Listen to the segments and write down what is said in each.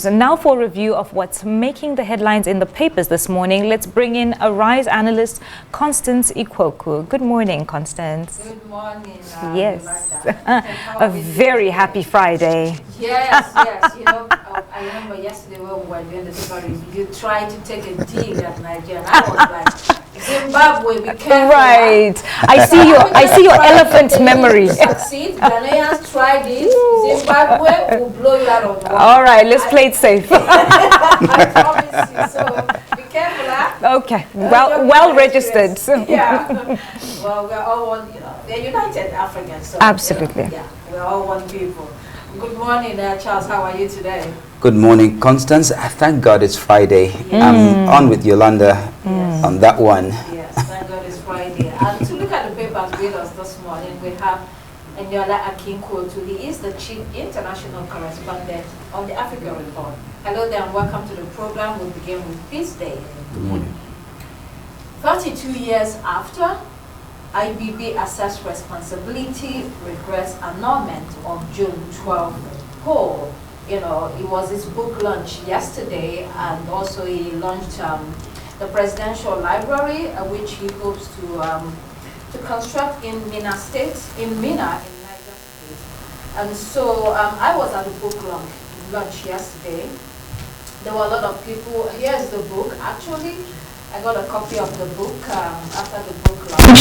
news. And now for a review of what's making the headlines in the papers this morning, let's bring in Arise analyst Constance Ikwoku. Good morning, Constance. Good morning. Yes. A very happy Friday. Yes, yes. You know, I remember yesterday when we were doing the paper review, you tried to take a dig at Nigeria. And I was like, Zimbabwe, be careful. Right. I see your elephant memory. Succeed. Ghanaians tried it. Zimbabwe will blow you out of the water. All right, let's play it safe. I promise you. So be careful, huh? Okay. Well registered. Yeah. Well, we're all one, you know, they're united Africans. So, absolutely. You know, yeah, we're all one people. Good morning, Charles. How are you today? Good morning, Constance. Thank God it's Friday. I'm on with Yolanda on that one. Yes, thank God it's Friday. And to look at the papers with us this morning, we have Eniola Akinkotu. He is the Chief International Correspondent on the Africa Report. Hello there and welcome to the program. We'll begin with Peace Day. Good morning. 32 years after, IBB assessed responsibility, regrets annulment on June 12th. Paul, you know, it was his book launch yesterday, and also he launched the Presidential Library, which he hopes to construct in Mina State, in Niger State. And so I was at the book launch yesterday. There were a lot of people. Here's the book. Actually, I got a copy of the book after the book launch.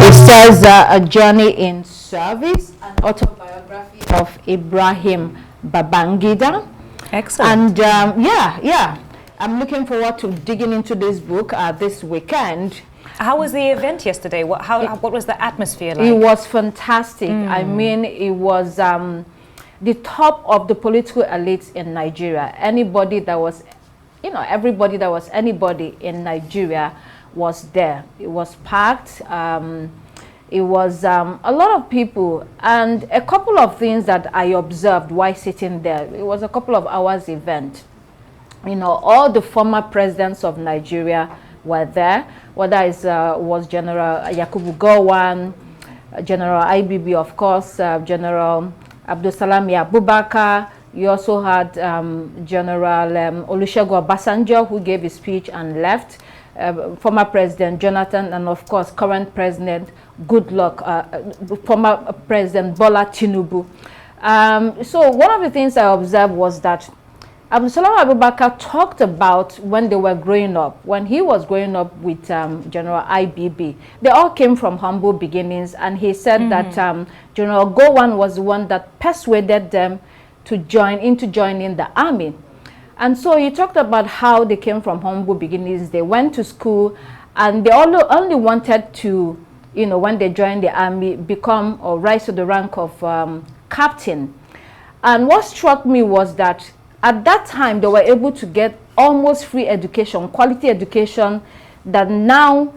It says A Journey in Service, an autobiography of Ibrahim Babangida. Excellent. And I'm looking forward to digging into this book this weekend. How was the event yesterday? What was the atmosphere like? It was fantastic. I mean, it was the top of the political elites in Nigeria. Anybody that was, you know, everybody that was anybody in Nigeria was there. It was packed. It was a lot of people, and a couple of things that I observed while sitting there. It was a couple of hours event. You know, all the former presidents of Nigeria were there, whether it was General Yakubu Gowon, General IBB, of course, General Abdulsalami Abubakar. You also had General Olusegun Obasanjo, who gave his speech and left, former President Jonathan, and of course current President Goodluck, former President Bola Tinubu. So one of the things I observed was that Abdulsalam Abubakar talked about when they were growing up, when he was growing up with General IBB. They all came from humble beginnings, and he said that General Gowon was the one that persuaded them to joining the army. And so he talked about how they came from humble beginnings. They went to school, and they only wanted to, you know, when they joined the army, become or rise to the rank of captain. And what struck me was that at that time, they were able to get almost free education, quality education, that now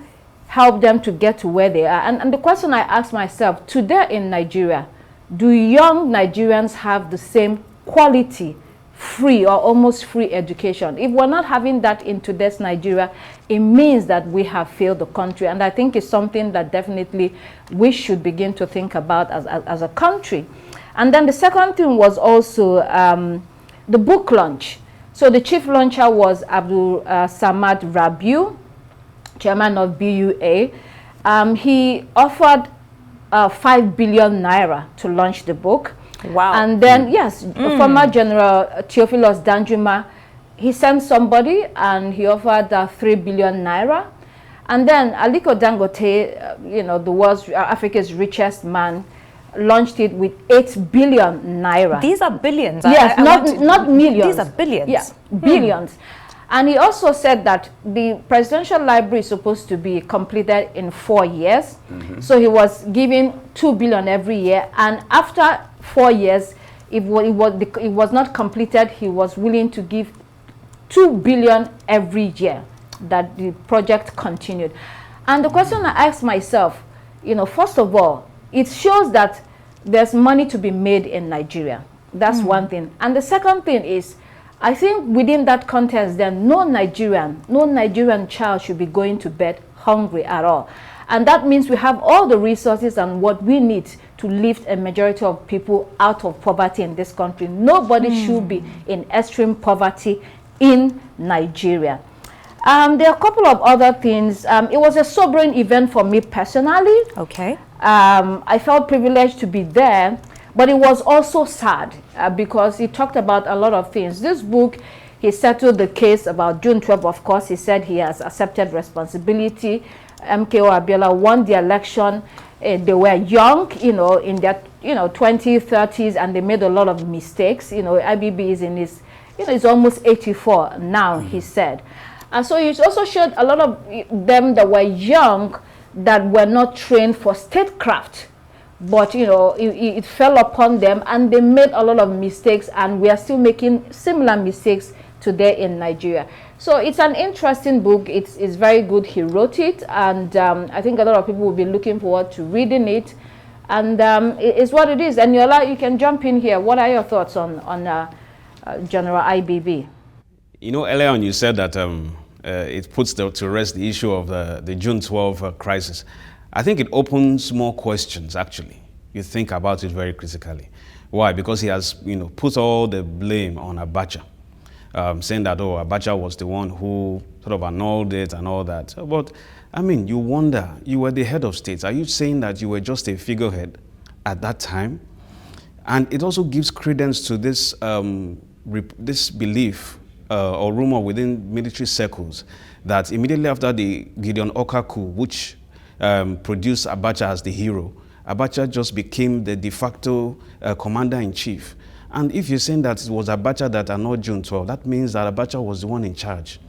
helped them to get to where they are. And the question I asked myself, today in Nigeria, do young Nigerians have the same quality, free or almost free education? If we're not having that in today's Nigeria, it means that we have failed the country. And I think it's something that definitely we should begin to think about as a country. And then the second thing was also the book launch. So the chief launcher was Abdul Samad Rabiu, chairman of BUA. He offered 5 billion naira to launch the book. Wow. And then, yes, former General Theophilus Danjuma, he sent somebody and he offered 3 billion naira. And then Aliko Dangote, you know, the world's Africa's richest man, launched it with 8 billion naira. These are billions. Yes, not millions. These are billions. Yeah, billions. And he also said that the Presidential Library is supposed to be completed in 4 years. So he was giving 2 billion every year. And after 4 years, if it was not completed, he was willing to give 2 billion every year, that the project continued. And the question I asked myself, you know, first of all, it shows that there's money to be made in Nigeria. That's one thing. And the second thing is, I think within that context, then no Nigerian child should be going to bed hungry at all. And that means we have all the resources and what we need to lift a majority of people out of poverty in this country. Nobody should be in extreme poverty in Nigeria. There are a couple of other things. It was a sobering event for me personally. Okay. I felt privileged to be there, but it was also sad because he talked about a lot of things. This book, he settled the case about June 12. Of course, he said he has accepted responsibility. MKO Abiola won the election. They were young, in their 20s, 30s, and they made a lot of mistakes. IBB is in his, he's almost 84 now, he said. And so he also showed a lot of them that were young that were not trained for statecraft. But, it fell upon them and they made a lot of mistakes, and we are still making similar mistakes today in Nigeria. So it's an interesting book. It's very good. He wrote it, and I think a lot of people will be looking forward to reading it. And it's what it is. And Yola, you can jump in here. What are your thoughts on General IBB? Earlier on you said that it puts to rest the issue of the June 12 crisis. I think it opens more questions, actually. You think about it very critically. Why? Because he has, put all the blame on Abacha, saying that, Abacha was the one who sort of annulled it and all that. But, you wonder, you were the head of state. Are you saying that you were just a figurehead at that time? And it also gives credence to this, this belief or rumor within military circles that immediately after the Gideon Oka coup, which produced Abacha as the hero, Abacha just became the de facto commander-in-chief. And if you're saying that it was Abacha that annulled June 12, that means that Abacha was the one in charge.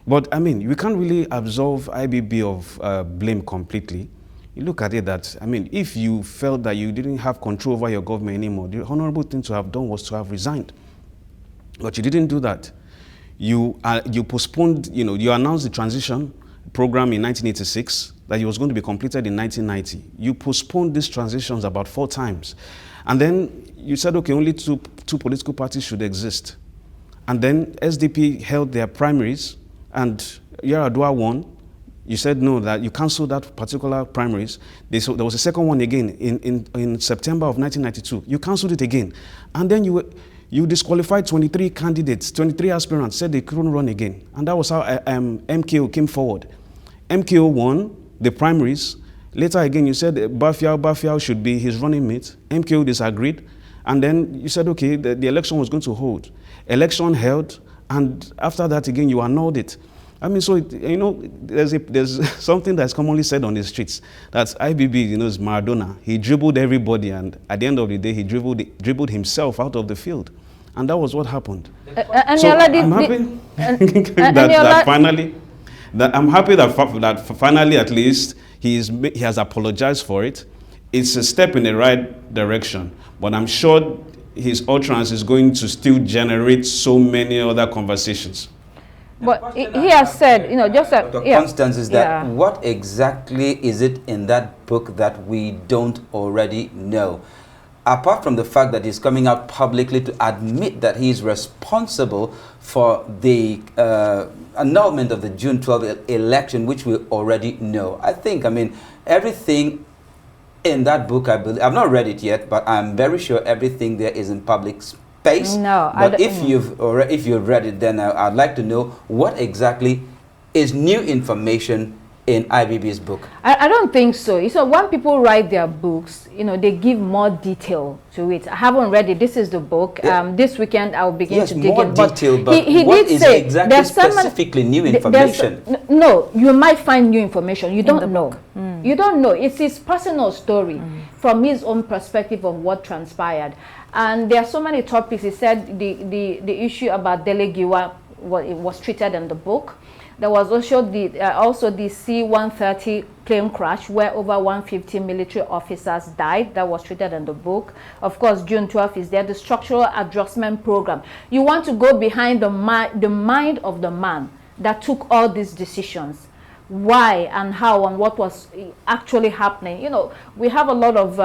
But, we can't really absolve IBB of blame completely. You look at it that, if you felt that you didn't have control over your government anymore, the honorable thing to have done was to have resigned. But you didn't do that. You postponed, you announced the transition program in 1986, that it was going to be completed in 1990. You postponed these transitions about 4 times. And then you said, okay, only two political parties should exist. And then SDP held their primaries, and Yar'Adua won. You said no, that you cancelled that particular primaries. There was a second one again in September of 1992. You cancelled it again. And then you disqualified 23 candidates, 23 aspirants, said they couldn't run again. And that was how MKO came forward. MKO won the primaries. Later again, you said Bafiao should be his running mate. MKO disagreed. And then you said, okay, the election was going to hold. Election held, and after that again, you annulled it. So, there's something that's commonly said on the streets, that IBB, is Maradona. He dribbled everybody, and at the end of the day, he dribbled himself out of the field. And that was what happened. So I'm happy that finally, at least, he has apologized for it. It's a step in the right direction, but I'm sure his utterance is going to still generate so many other conversations. But he has said, Constance, is that what exactly is it in that book that we don't already know? Apart from the fact that he's coming out publicly to admit that he is responsible for the annulment of the June 12 election, which we already know. I think, everything in that book, I believe, I've not read it yet, but I'm very sure everything there is in public space. No, but if you've read it, then I'd like to know what exactly is new information in IBB's book. I don't think so. So when people write their books, they give more detail to it. I haven't read it. This is the book. This weekend I'll begin to dig in. But he what did is say exactly specifically new information? No, you might find new information. You don't know. You don't know. It's his personal story from his own perspective of what transpired. And there are so many topics. He said the issue about Delegiwa was treated in the book. There was also the C-130 plane crash where over 150 military officers died. That was treated in the book. Of course, June 12 is there. The structural adjustment program. You want to go behind the mind of the man that took all these decisions. Why and how and what was actually happening. We have a lot of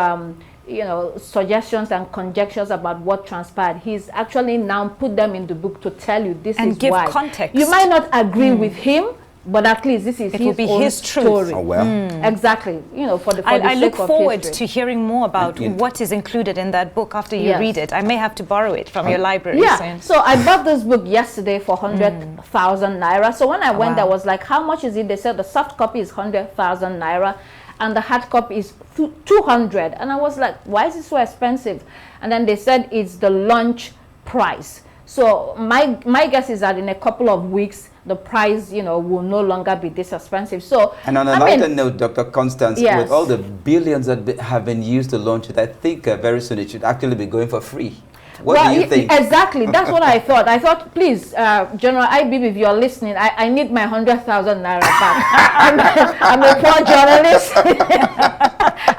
suggestions and conjectures about what transpired. He's actually now put them in the book to tell you this and is why. And give context. You might not agree with him, But at least this is his own story. Oh, well. Exactly. You know, for the sake I look forward history. to hearing more about what is included in that book after you read it. I may have to borrow it from your library soon. So I bought this book yesterday for 100,000 naira. So when I went there, I was like, how much is it? They said the soft copy is 100,000 naira and the hard copy is 200. And I was like, why is it so expensive? And then they said it's the launch price. So my guess is that in a couple of weeks, the price, you know, will no longer be this expensive. So, and on a lighter note, Dr. Constance, with all the billions that have been used to launch it, I think very soon it should actually be going for free. What do you think? Exactly, that's what I thought. I thought, please, General IBB, if you're listening, I need my 100,000 naira back. I'm a poor journalist.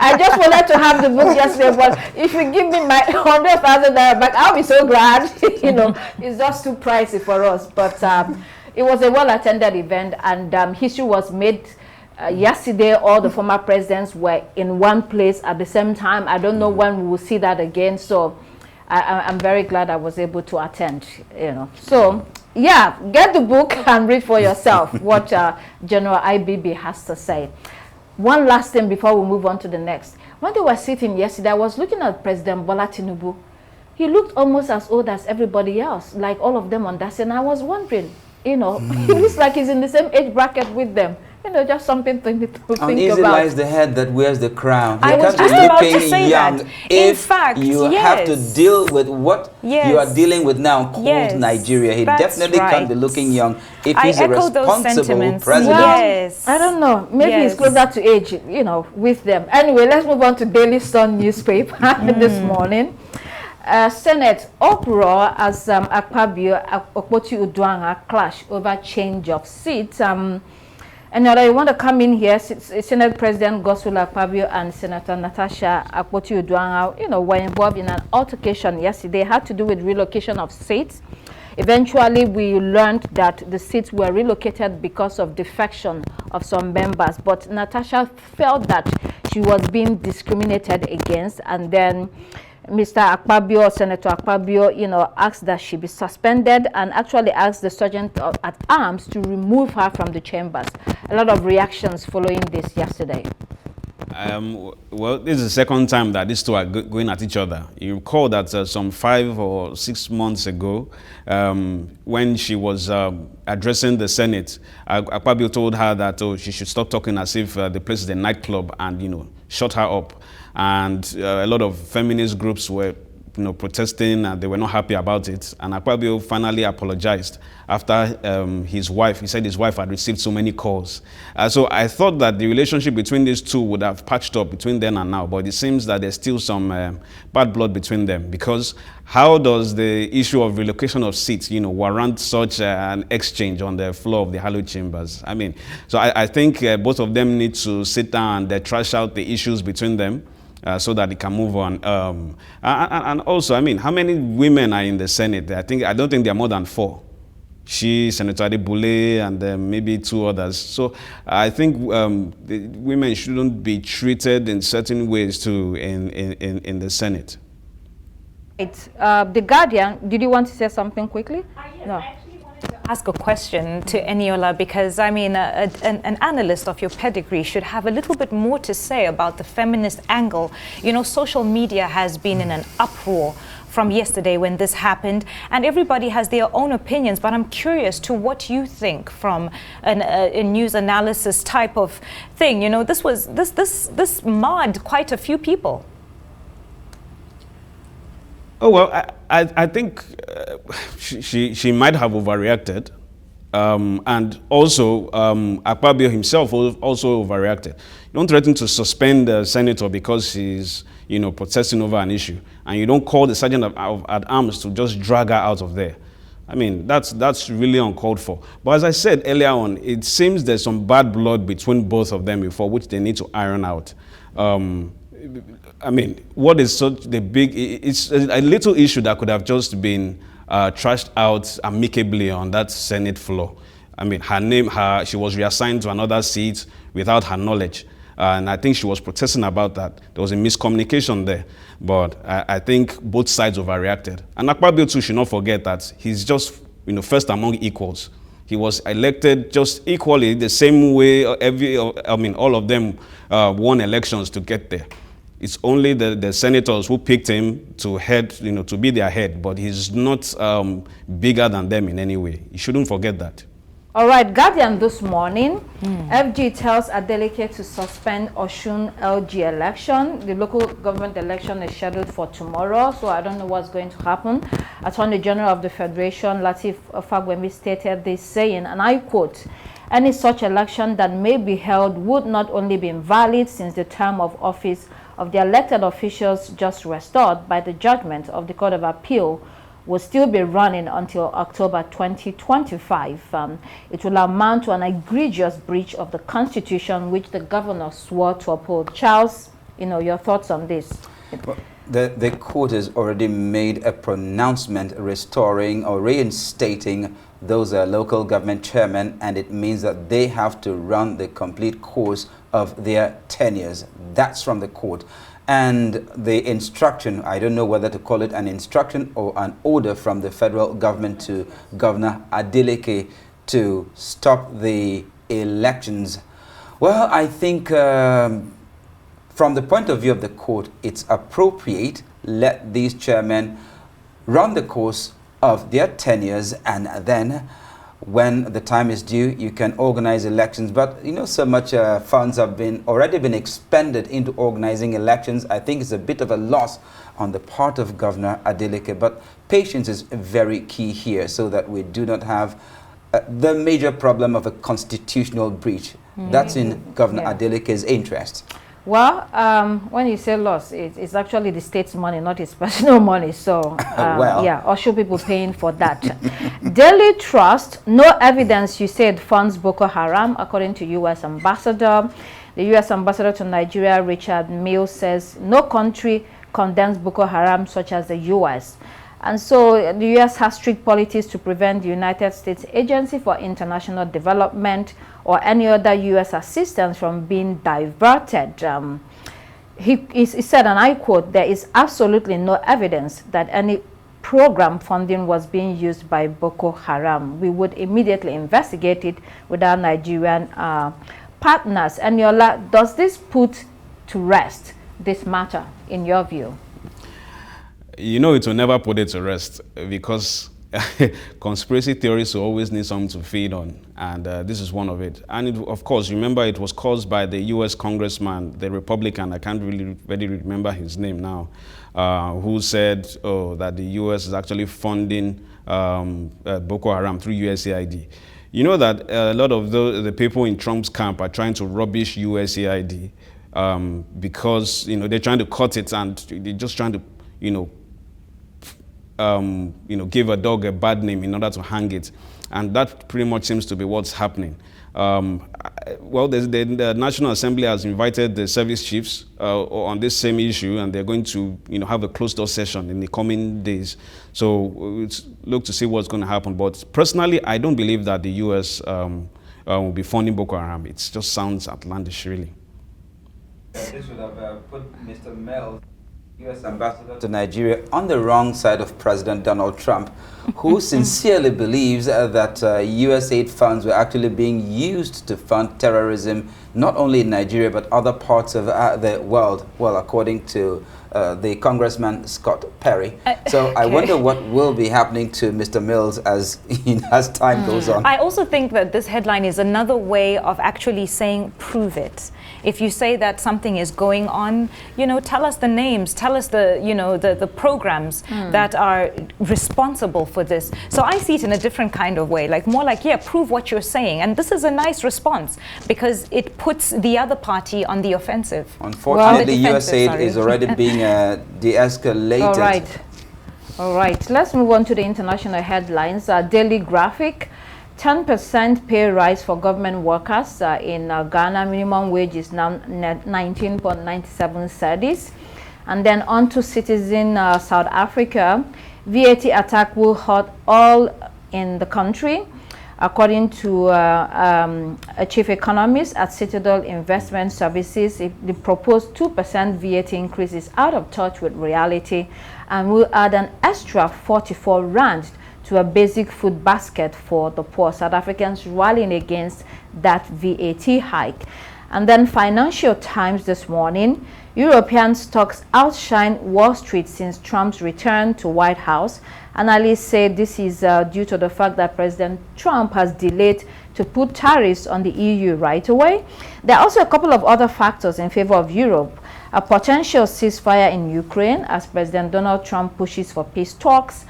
I just wanted to have the book yesterday, but if you give me my 100,000 naira back, I'll be so glad. You know, it's just too pricey for us. But it was a well-attended event, and history was made. Yesterday, all the former presidents were in one place at the same time. I don't know when we will see that again. So I'm very glad I was able to attend, you know. So, yeah, get the book and read for yourself what General IBB has to say. One last thing before we move on to the next. When they were sitting yesterday, I was looking at President Bola Tinubu. He looked almost as old as everybody else, like all of them on that. And I was wondering, you know, he looks like he's in the same age bracket with them. You know, just something to think about. Uneasy lies the head that wears the crown. I was just about to say that. In fact, you have to deal with what you are dealing with now called Nigeria. He definitely can't be looking young if he's a responsible president. Well, I don't know. Maybe he's closer to age, you know, with them. Anyway, let's move on to Daily Sun newspaper this morning. Senate uproar as Akpabio Okpoti Uduaghan clash over change of seats. And now I want to come in here. Senate President Godswill Akpabio and Senator Natasha Akpoti Uduaghan, you know, were involved in an altercation yesterday. It had to do with relocation of seats. Eventually, we learned that the seats were relocated because of defection of some members. But Natasha felt that she was being discriminated against, and then Mr. Akpabio, Senator Akpabio, you know, asked that she be suspended and actually asked the sergeant at arms to remove her from the chambers. A lot of reactions following this yesterday. Well, this is the second time that these two are going at each other. You recall that some 5 or 6 months ago, when she was addressing the Senate, Akpabio told her that she should stop talking as if the place is a nightclub and, you know, shut her up. And a lot of feminist groups were, you know, protesting, and they were not happy about it. And Akpabio finally apologized after his wife. He said his wife had received so many calls. So I thought that the relationship between these two would have patched up between then and now, but it seems that there's still some bad blood between them, because how does the issue of relocation of seats, you know, warrant such an exchange on the floor of the hallowed chambers? I mean, so I think both of them need to sit down and trash out the issues between them. So that it can move on. And also, I mean, how many women are in the Senate? I don't think there are more than 4. She, Senator Adebule, and maybe 2 others. So I think the women shouldn't be treated in certain ways too in the Senate. It's the Guardian. Did you want to say something quickly? Yes, no. Ask a question to Eniola, because I mean an analyst of your pedigree should have a little bit more to say about the feminist angle. You know, social media has been in an uproar from yesterday when this happened, and everybody has their own opinions, but I'm curious to what you think from a news analysis type of thing. You know, this marred quite a few people. Oh, well, I think she might have overreacted. And also, Akpabio himself also overreacted. You don't threaten to suspend the senator because he's, you know, protesting over an issue. And you don't call the sergeant at arms to just drag her out of there. I mean, that's really uncalled for. But as I said earlier on, it seems there's some bad blood between both of them before, which they need to iron out. I mean, what is such the big, it's a little issue that could have just been trashed out amicably on that Senate floor. I mean, she was reassigned to another seat without her knowledge. And I think she was protesting about that. There was a miscommunication there. But I think both sides overreacted. And Akpabio too should not forget that he's just, you know, first among equals. He was elected just equally the same way all of them won elections to get there. It's only the senators who picked him to head, to be their head, but he's not bigger than them in any way. You shouldn't forget that. All right, Guardian this morning, FG tells Adeleke to suspend Osun LG election. The local government election is scheduled for tomorrow, so I don't know what's going to happen. Attorney General of the Federation, Lateef Fagbemi, stated this, saying, and I quote, "Any such election that may be held would not only be invalid since the term of office of the elected officials just restored by the judgment of the Court of Appeal will still be running until October 2025. It will amount to an egregious breach of the Constitution, which the governor swore to uphold." Charles, your thoughts on this? Well, the court has already made a pronouncement restoring or reinstating those local government chairmen, and it means that they have to run the complete course of their tenures. That's from the court. And the instruction, I don't know whether to call it an instruction or an order from the federal government to Governor Adeleke to stop the elections. Well, I think from the point of view of the court, it's appropriate, let these chairmen run the course of their tenures, and then when the time is due, you can organize elections. But so much funds have already been expended into organizing elections. I think it's a bit of a loss on the part of Governor Adeleke. But patience is very key here, so that we do not have the major problem of a constitutional breach. That's in Governor Adeleke's interest. Well, when you say loss, it's actually the state's money, not his personal money. So, or should people paying for that? Daily Trust, no evidence, you said, funds Boko Haram, according to U.S. Ambassador. The U.S. Ambassador to Nigeria, Richard Mills, says no country condemns Boko Haram such as the U.S. And so the U.S. has strict policies to prevent the United States Agency for International Development or any other U.S. assistance from being diverted. He said, and I quote, "There is absolutely no evidence that any program funding was being used by Boko Haram. We would immediately investigate it with our Nigerian partners." And Yola, does this put to rest this matter, in your view? It will never put it to rest, because conspiracy theories will always need something to feed on, and this is one of it. And of course, remember, it was caused by the U.S. congressman, the Republican, I can't really remember his name now, who said that the U.S. is actually funding Boko Haram through USAID. You know that a lot of the people in Trump's camp are trying to rubbish USAID because they're trying to cut it, and they're just trying to give a dog a bad name in order to hang it. And that pretty much seems to be what's happening. Well, the National Assembly has invited the service chiefs on this same issue, and they're going to have a closed-door session in the coming days. So we'll look to see what's going to happen. But personally, I don't believe that the U.S. will be funding Boko Haram. It just sounds outlandish, really. This would have put Mr. Mills, U.S. Ambassador to Nigeria, on the wrong side of President Donald Trump, who sincerely believes that U.S. aid funds were actually being used to fund terrorism, not only in Nigeria, but other parts of the world, well, according to the Congressman Scott Perry. So I wonder what will be happening to Mr. Mills as time goes on. I also think that this headline is another way of actually saying, prove it. If you say that something is going on, tell us the names, tell us the programs that are responsible for this. So I see it in a different kind of way, more like, prove what you're saying. And this is a nice response, because it puts the other party on the offensive. Unfortunately, U.S. aid is already being de-escalated. All right. Let's move on to the international headlines. Daily Graphic. 10% pay rise for government workers in Ghana. Minimum wage is now 19.97 cedis. And then on to Citizen South Africa. VAT attack will hurt all in the country. According to a chief economist at Citadel Investment Services, the proposed 2% VAT increase is out of touch with reality and will add an extra 44 rand to a basic food basket for the poor. South Africans rallying against that VAT hike. And then Financial Times this morning, European stocks outshine Wall Street since Trump's return to White House. Analysts say this is due to the fact that President Trump has delayed to put tariffs on the EU right away. There are also a couple of other factors in favor of Europe. A potential ceasefire in Ukraine as President Donald Trump pushes for peace talks,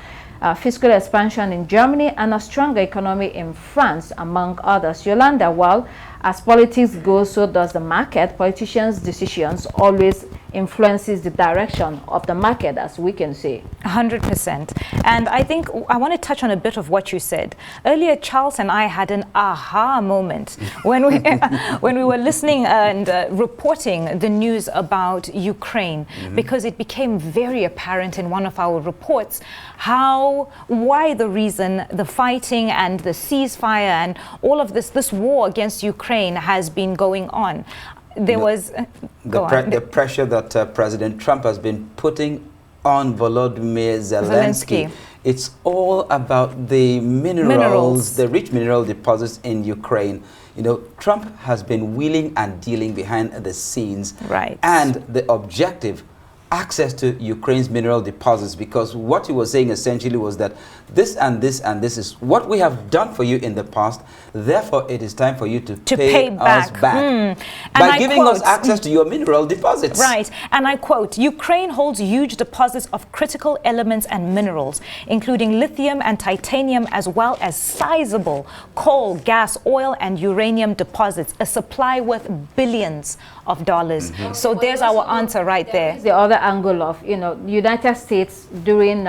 fiscal expansion in Germany, and a stronger economy in France, among others. Yolanda, well, as politics goes, so does the market. Politicians' decisions always influences the direction of the market, as we can say. 100%. And I think I want to touch on a bit of what you said. Earlier, Charles and I had an aha moment when we, when we were listening and reporting the news about Ukraine, because it became very apparent in one of our reports why the reason the fighting and the ceasefire and all of this war against Ukraine has been going on. There was the pressure that President Trump has been putting on Volodymyr Zelensky. It's all about the minerals, the rich mineral deposits in Ukraine. You know, Trump has been wheeling and dealing behind the scenes. Right. And the objective, access to Ukraine's mineral deposits, because what he was saying essentially was that this and this and this is what we have done for you in the past, therefore it is time for you to pay us back by giving us access to your mineral deposits. Right, and I quote, Ukraine holds huge deposits of critical elements and minerals, including lithium and titanium, as well as sizable coal, gas, oil, and uranium deposits, a supply worth billions of dollars. So there's our answer right there. The other angle of, you know, the United States during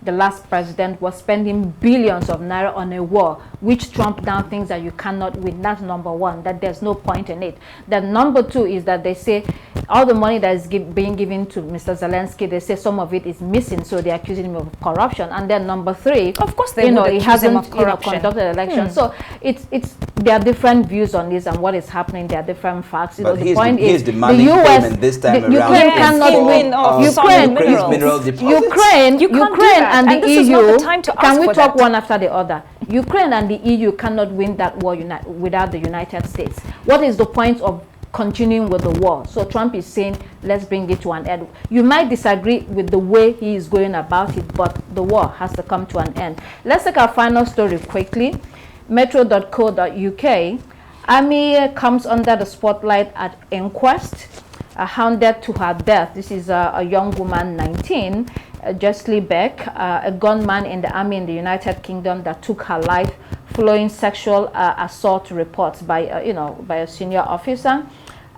the last president was spending billions of naira on a war, which Trump now thinks that you cannot win. That's number one, that there's no point in it. Then number two is that they say all the money that is being given to Mr. Zelensky, they say some of it is missing, so they're accusing him of corruption. And then number three, of course they he hasn't him of corruption. Conducted elections. So there are different views on this and what is happening. There are different facts. You but know, the point is the US this time Ukraine cannot win. Ukraine and the EU, can we talk one after the other? Ukraine and the EU cannot win that war without the United States. What is the point of continuing with the war? So Trump is saying, let's bring it to an end. You might disagree with the way he is going about it, but the war has to come to an end. Let's take our final story quickly. Metro.co.uk. Army comes under the spotlight at inquest, hounded to her death. This is a young woman, 19, Jeslie Beck, a gunman in the army in the United Kingdom that took her life following sexual assault reports by a senior officer.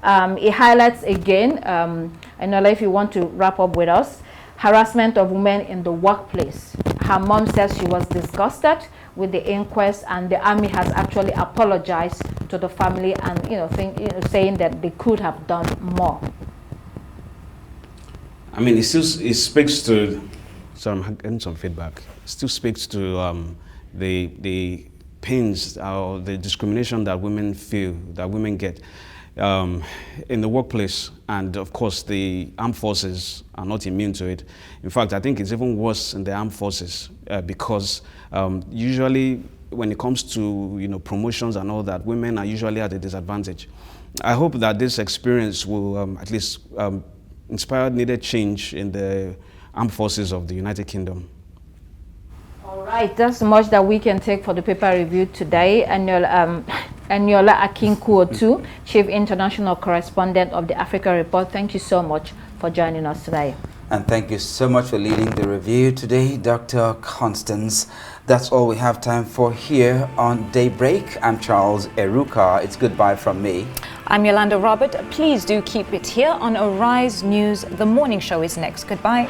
It highlights again, I know if you want to wrap up with us, harassment of women in the workplace. Her mom says she was disgusted with the inquest, and the army has actually apologized to the family and saying that they could have done more. I mean, it speaks to, so I'm getting some feedback. It still speaks to the pains or the discrimination that women feel, that women get in the workplace. And of course, the armed forces are not immune to it. In fact, I think it's even worse in the armed forces because usually when it comes to promotions and all that, women are usually at a disadvantage. I hope that this experience will at least inspire needed change in the armed forces of the United Kingdom. All right, that's much that we can take for the paper review today. Anyola Akinkuotu, Chief International Correspondent of the Africa Report, thank you so much for joining us today. And thank you so much for leading the review today, Dr. Constance. That's all we have time for here on Daybreak. I'm Charles Eruka. It's goodbye from me. I'm Yolanda Robert. Please do keep it here on Arise News. The morning show is next. Goodbye.